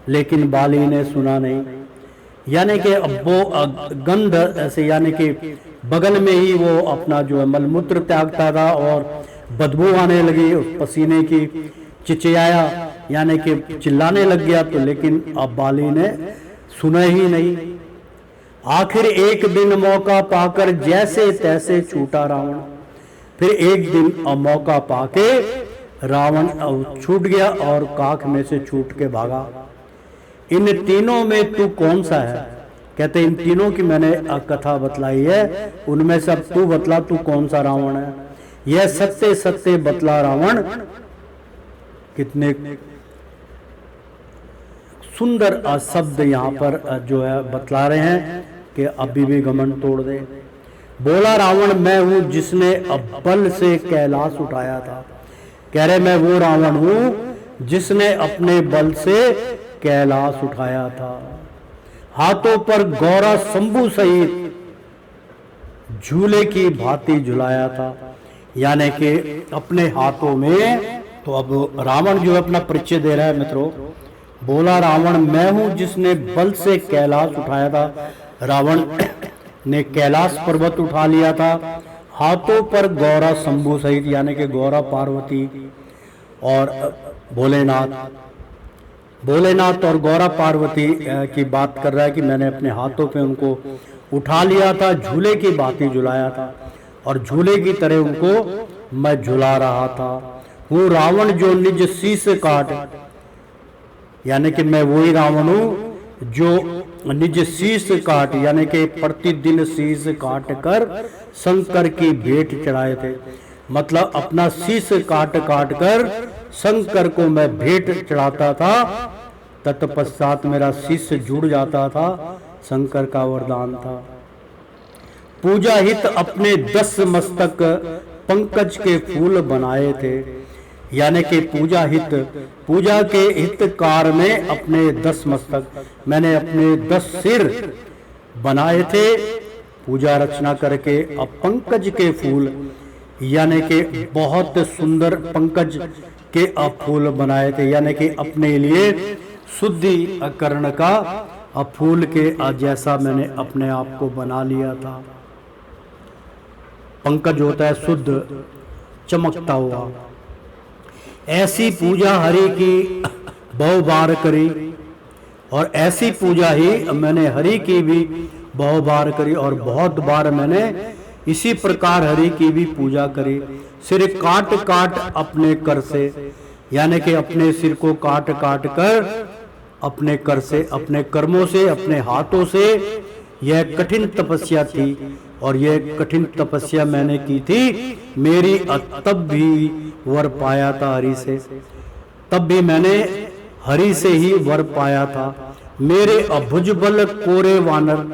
C: लेकिन बाली ने सुना नहीं, यानी कि अब वो गंध ऐसे, यानी कि बगल में ही वो अपना जो है मलमूत्र त्यागता था और बदबू आने लगी उस पसीने की, चिचियाया यानी कि चिल्लाने लग गया, तो लेकिन अब बाली ने सुना ही नहीं। आखिर एक दिन मौका पाकर जैसे तैसे छूटा रावण, फिर एक दिन मौका पाके रावण छूट गया और काख में से छूट के भागा। इन तीनों में तू कौन सा है? कहते इन तीनों की मैंने कथा बतलाई है, उनमें से अब तू बतला तू कौन सा रावण है। यह सत्य सत्य बतला रावण। कितने सुंदर शब्द यहाँ पर जो है बतला रहे हैं कि अभी भी घमंड तोड़ दे। बोला रावण मैं हूं जिसने बल से कैलाश उठाया था। कह रहे मैं वो रावण हूं जिसने अपने बल से कैलाश उठाया था। हाथों पर गौरा शंभु सहित झूले की भांति झुलाया था, यानी कि अपने हाथों में। तो अब रावण जो अपना परिचय दे रहा है मित्रों। बोला रावण मैं हूं जिसने बल से कैलाश उठाया था। रावण ने कैलाश पर्वत उठा लिया था। हाथों पर गौरा शंभु सहित, यानी कि गौरा पार्वती और भोलेनाथ और गौरा पार्वती की बात कर रहा है कि मैंने अपने हाथों पे उनको उठा लिया था, झूले की भांति झुलाया था और झूले की तरह उनको मैं झुला रहा था। हूँ रावण जो निज शीश काट, यानी कि मैं वही रावण हूं जो निज शीश काट, यानी कि प्रतिदिन शीश काट कर शंकर की भेंट चढ़ाए थे। मतलब अपना शीश काट काट कर शंकर को मैं भेंट चढ़ाता था, तत्पश्चात मेरा शीश जुड़ जाता था। शंकर का वरदान था। पूजा हित अपने 10 मस्तक पंकज के फूल बनाए थे, यानी कि पूजा के हितकार में अपने 10 मस्तक, मैंने अपने 10 सिर बनाए थे पूजा रचना करके। अब पंकज के फूल, यानी कि बहुत सुंदर पंकज के फूल बनाए थे, यानी कि अपने लिए शुद्धिकरण का फूल के जैसा मैंने अपने आप को बना लिया था। पंकज होता है शुद्ध, चमकता हुआ। ऐसी पूजा हरि की बहु बार करी, और ऐसी पूजा ही मैंने हरि की भी बहु बार करी, और बहुत बार मैंने इसी प्रकार हरि की भी पूजा करी। सिर काट काट अपने कर से, यानी कि अपने सिर को काट काट कर अपने कर से, अपने कर्मों से, अपने हाथों से, यह कठिन तपस्या थी। और यह कठिन तपस्या मैंने की थी, मेरी तब भी वर पाया था हरि से, तब भी मैंने हरि से ही वर पाया था। मेरे अभुजबल कोरे वानर,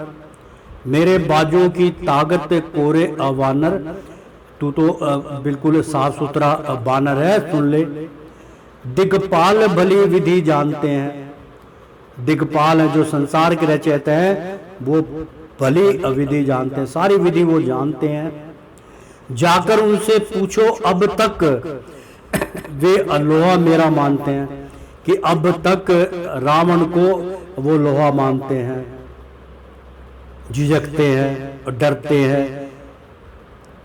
C: मेरे बाजों की ताकत कोरे अवानर। तू तो बिल्कुल साफ सुथरा बानर है, सुन ले। दिग्पाल भली विधि जानते हैं, दिग्पाल है जो संसार के रचयिता हैं, वो भली विधि जानते हैं, सारी विधि वो जानते हैं। जाकर उनसे पूछो अब तक, वे लोहा मेरा मानते हैं, कि अब तक रावण को वो लोहा मानते हैं, झिझकते हैं और डरते हैं।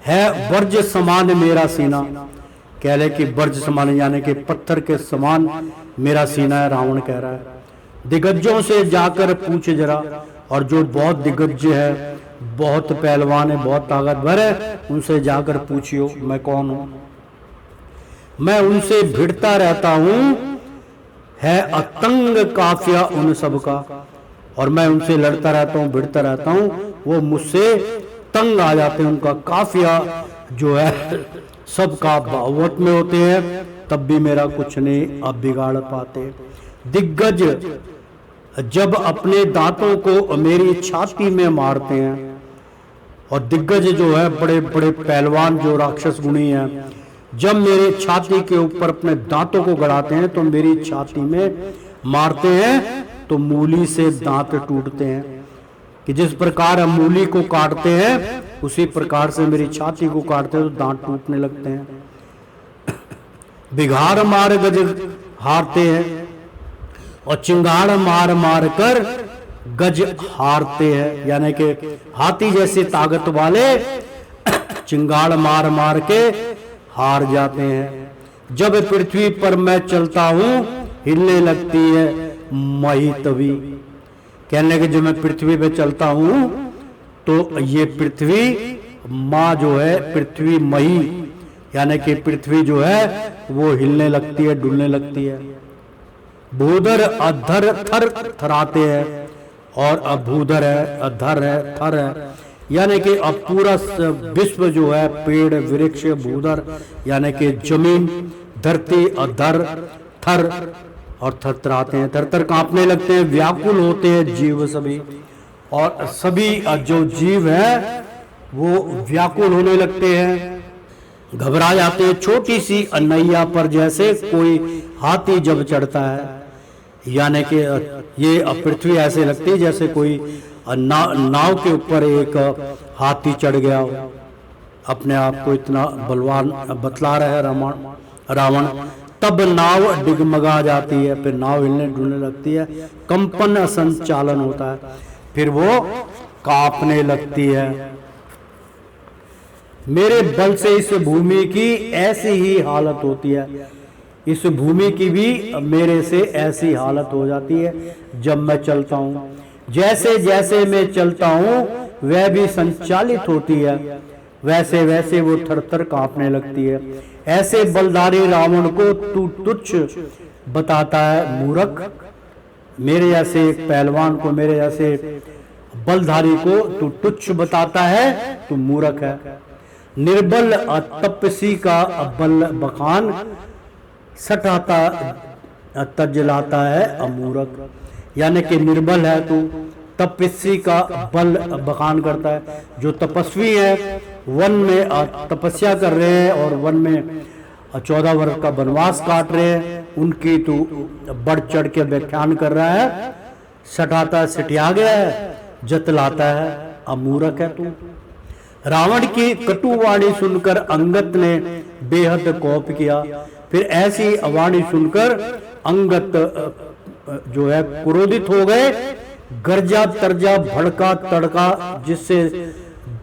C: है वर्ज समान मेरा सीना, कह रहे कि वर्ज समान यानी कि पत्थर के समान मेरा सीना है, रावण कह रहा है। दिग्गजों से जाकर पूछ जरा, और जो बहुत दिग्गज है, बहुत पहलवान है, बहुत ताकतवर है, उनसे जाकर पूछियो मैं कौन हूं। मैं उनसे भिड़ता रहता हूं, है अतंग काफिया उन सबका, और मैं उनसे लड़ता रहता हूं, भिड़ता रहता हूं, वो मुझसे तंग आ जाते हैं। उनका काफिया जो है सबका बावट में होते हैं, तब भी मेरा कुछ नहीं अब बिगाड़ पाते। दिग्गज जब अपने दांतों को मेरी छाती में मारते हैं, और दिग्गज जो है बड़े बड़े पहलवान जो राक्षस गुणी हैं, जब मेरे छाती के ऊपर अपने दांतों को गड़ाते हैं, तो मेरी छाती में मारते हैं, तो मूली से दांत टूटते हैं। कि जिस प्रकार हम मूली को काटते हैं, उसी प्रकार से मेरी छाती को काटते हैं तो दांत टूटने लगते हैं। बिघार मार गज हारते हैं, और चिंगाड़ मार मार कर गज हारते हैं, यानी कि हाथी जैसे ताकत वाले चिंगाड़ मार मार के हार जाते हैं। जब पृथ्वी पर मैं चलता हूं, हिलने लगती है मही तवी, कहने के जब मैं पृथ्वी पे चलता हूं, तो ये पृथ्वी माँ जो है, पृथ्वी मही, यानी कि पृथ्वी जो है वो हिलने लगती है, डुलने लगती है। भूधर अधर थर थराते हैं, और अभूधर है, अधर है, थर है, यानी कि अब पूरा विश्व जो है, पेड़ वृक्ष भूधर यानी कि जमीन, धरती, अधर, थर, और थरथराते हैं, थरथर कांपने लगते हैं, व्याकुल होते हैं जीव सभी, और सभी जो जीव है वो व्याकुल होने लगते हैं, घबरा जाते हैं। छोटी सी नैया पर जैसे कोई हाथी जब चढ़ता है, यानी कि ये पृथ्वी ऐसे लगती है जैसे कोई नाव के ऊपर एक हाथी चढ़ गया हो, अपने आप को इतना बलवान बतला रहा है रावण। तब नाव डिगमगा जाती है, फिर नाव हिलने डुलने लगती है, कंपन संचालन होता है, फिर वो कांपने लगती है। मेरे बल से इस भूमि की ऐसी ही हालत होती है, इस भूमि की भी मेरे से ऐसी हालत हो जाती है जब मैं चलता हूँ। जैसे जैसे मैं चलता हूँ वह भी संचालित होती है, वैसे वैसे वो थरथर कांपने लगती है। ऐसे बलधारी रावण को तू तुच्छ बताता है मूर्ख, मेरे जैसे पहलवान को, मेरे जैसे बलधारी को तू तुच्छ बताता है, तू मूर्ख है। निर्बल तपसी का बल बखान, सटाता तजलाता है अमूर्ख, यानी कि निर्बल है तू, तपस्वी का बल बखान करता है। जो तपस्वी है, वन में तपस्या कर रहे हैं और वन में 14 वर्ष का वनवास काट रहे हैं, उनकी तू बढ़ चढ़ के व्याख्यान कर रहा है, सटाता सिटिया गया है, जतलाता है, अमूर्ख है तू। रावण की कटुवाणी सुनकर अंगद ने बेहद कोप किया। फिर ऐसी वाणी सुनकर अंगद जो है क्रोधित हो गए, गर्जा तर्जा भड़का तड़का, जिससे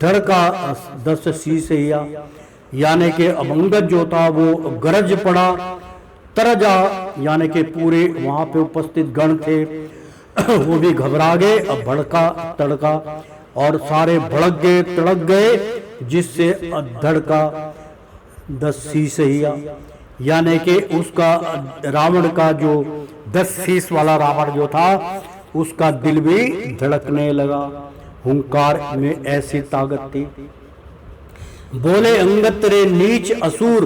C: धड़का 10 शीश हिया, यानी कि अंगद जो था वो गरज पड़ा, तरजा यानी कि पूरे वहां पे उपस्थित गण थे वो भी घबरा गए। अब भड़का तड़का और सारे भड़क गए तड़क गए, जिससे धड़का 10 शीश हिया, यानी कि उसका रावण का जो 10 शीश वाला रावण जो था उसका दिल भी धड़कने लगा। हुंकार में ऐसी ताकत थी। बोले अंगद रे नीच असुर,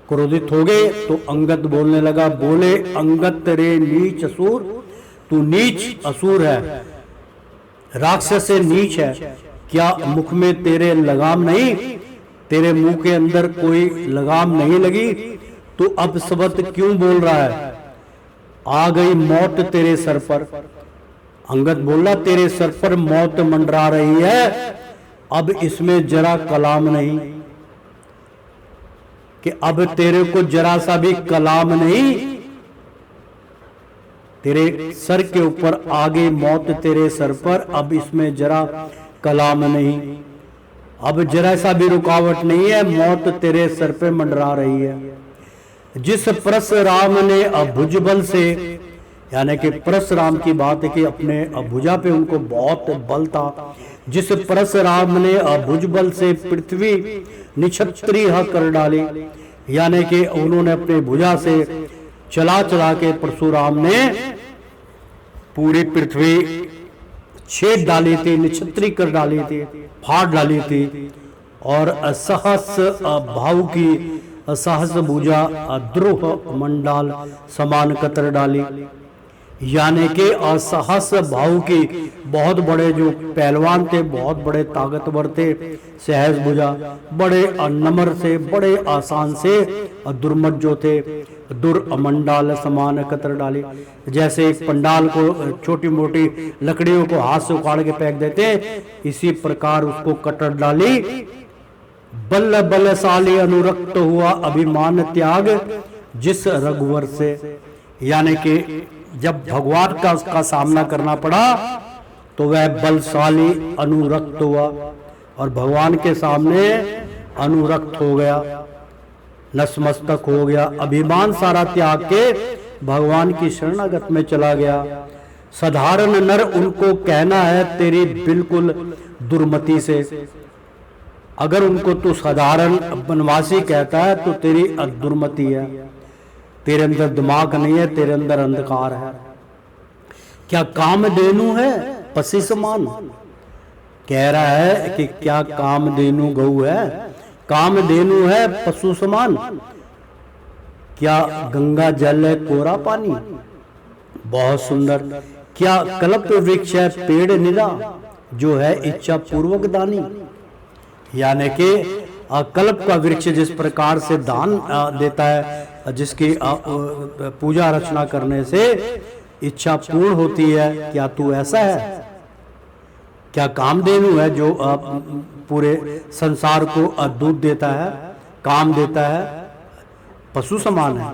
C: क्रोधित हो गए तो अंगद बोलने लगा, बोले अंगद रे नीच असुर, तू नीच असुर है, राक्षस से नीच है, क्या मुख में तेरे लगाम नहीं, तेरे मुंह के अंदर कोई लगाम नहीं लगी, तू अब शब्द क्यों बोल रहा है, आ गई मौत तेरे सर पर। अंगद बोला, तेरे सर पर मौत मंडरा रही है, अब इसमें जरा कलाम नहीं, कि अब तेरे को जरा सा भी कलाम नहीं, तेरे सर के ऊपर आ गई मौत तेरे सर पर, अब इसमें जरा कलाम नहीं, अब जरा सा भी रुकावट नहीं है, मौत तेरे सर पे मंडरा रही है। जिस परशुराम ने भुजबल से, यानी कि परशुराम की बात है कि अपने भुजा पे उनको बहुत बल था, जिस परशुराम ने भुजबल से पृथ्वी निछत्रिया कर डाली, यानी कि उन्होंने अपने भुजा से चला चला के परशुराम ने पूरी पृथ्वी छेद डाली थी, निछत्री कर डाली थी, फाड़ डाली थी, और सहस भाव की सहस भुजा द्रोह मंडाल समान कतर डाली, यानी कि असहस भाव की बहुत बड़े जो पहलवान थे, बहुत बड़े ताकतवर थे, सहस भुजा बड़े नम्र से, बड़े आसान से, दुर्मत जो थे दुर्मंडाल समान कतर डाली। जैसे एक पंडाल को छोटी मोटी लकड़ियों को हाथ से उखाड़ के फेंक देते, इसी प्रकार उसको कतर डाली। बल्ल बलशाली अनुरक्त हुआ अभिमान त्याग जिस रघुवर से, यानी कि जब भगवान का उसका सामना करना पड़ा तो वह बलशाली अनुरक्त हुआ और भगवान के सामने अनुरक्त हो गया, नतमस्तक हो गया, अभिमान सारा त्याग के भगवान की शरणागत में चला गया। साधारण नर उनको कहना है तेरी बिल्कुल दुर्मति से, अगर उनको तू साधारण वनवासी कहता है तो तेरी दुर्मति है, तेरे अंदर दिमाग नहीं है, तेरे अंदर अंधकार है। क्या कामधेनु है पसी समान, कह रहा है कि क्या कामधेनु गऊ है, कामधेनु है पशु समान, क्या गंगा जल है कोरा पानी, बहुत सुंदर। क्या कल्प वृक्ष है पेड़ निरा जो है इच्छा पूर्वक दानी, यानी कि कल्प का वृक्ष जिस प्रकार से दान देता है, जिसकी पूजा अर्चना करने से इच्छा पूर्ण होती है, क्या तू ऐसा है? क्या कामधेनु है जो पूरे संसार को दूध देता है, काम देता है, पशु समान है?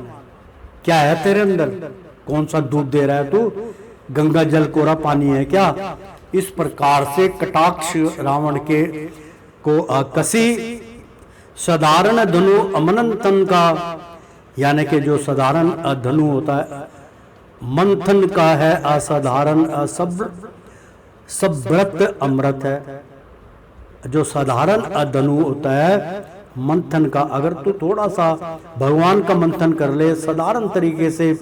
C: क्या है तेरे अंदर, कौन सा दूध दे रहा है तू, गंगा जल कोरा पानी है क्या? इस प्रकार से कटाक्ष रावण के को कसी। साधारण धनु अमनंथन का, यानी कि जो साधारण धनु होता है मंथन का है असाधारण, सब्रत अमृत है। जो साधारण धनु होता है मंथन का, अगर तू थोड़ा सा भगवान का मंथन कर ले, साधारण तरीके से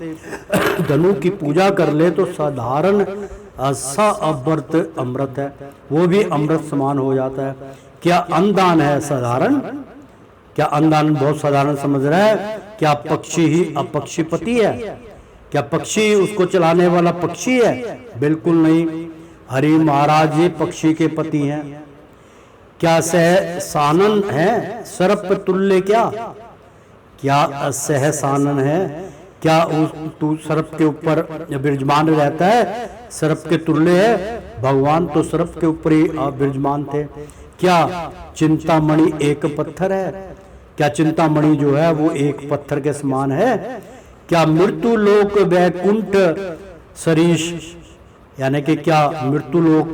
C: धनु की पूजा कर ले तो साधारण अव्रत अमृत है, वो भी अमृत समान हो जाता है। क्या अन्नदान है साधारण, क्या अन्नदान बहुत साधारण समझ रहा है? क्या पक्षी ही अपक्षीपति है? क्या पक्षी उसको चलाने वाला पक्षी है? बिल्कुल नहीं। हरि महाराज जी पक्षी के पति हैं। क्या सहसानन है सर्प तुल्य, क्या सहसानन है? क्या तू सर्प के ऊपर विराजमान रहता है, सर्प के तुल्य है? भगवान तो सर्प के ऊपर ही विराजमान थे। क्या चिंतामणि एक पत्थर है? क्या चिंतामणि जो है वो एक पत्थर के समान है? क्या मृत्यु लोक वैकुंठ सरीश, यानी कि क्या मृत्यु लोक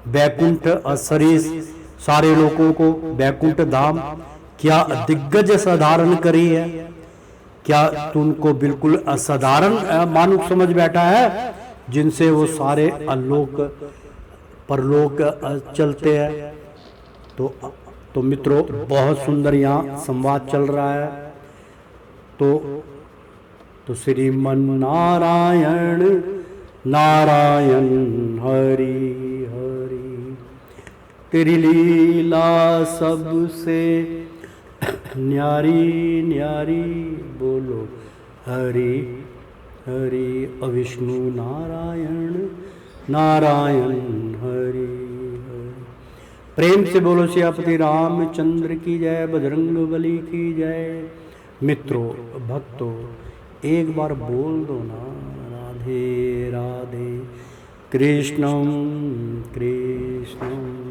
C: वैकुंठ और सरीश सारे लोगों को वैकुंठ धाम क्या दिग्गज साधारण करी है? क्या तू उनको बिल्कुल असाधारण मानुक समझ बैठा है जिनसे वो सारे अलोक परलोक चलते हैं? तो मित्रों बहुत सुंदर यहाँ संवाद चल रहा है। तो श्रीमन नारायण नारायण हरि हरि, तेरी लीला सबसे न्यारी न्यारी, बोलो हरि हरि। विष्णु नारायण नारायण हरि हरि। प्रेम से बोलो सियापति रामचंद्र की जय, बजरंग बली की जय। मित्रों भक्तों एक बार बोल दो ना, राधे राधे, कृष्णम कृष्णम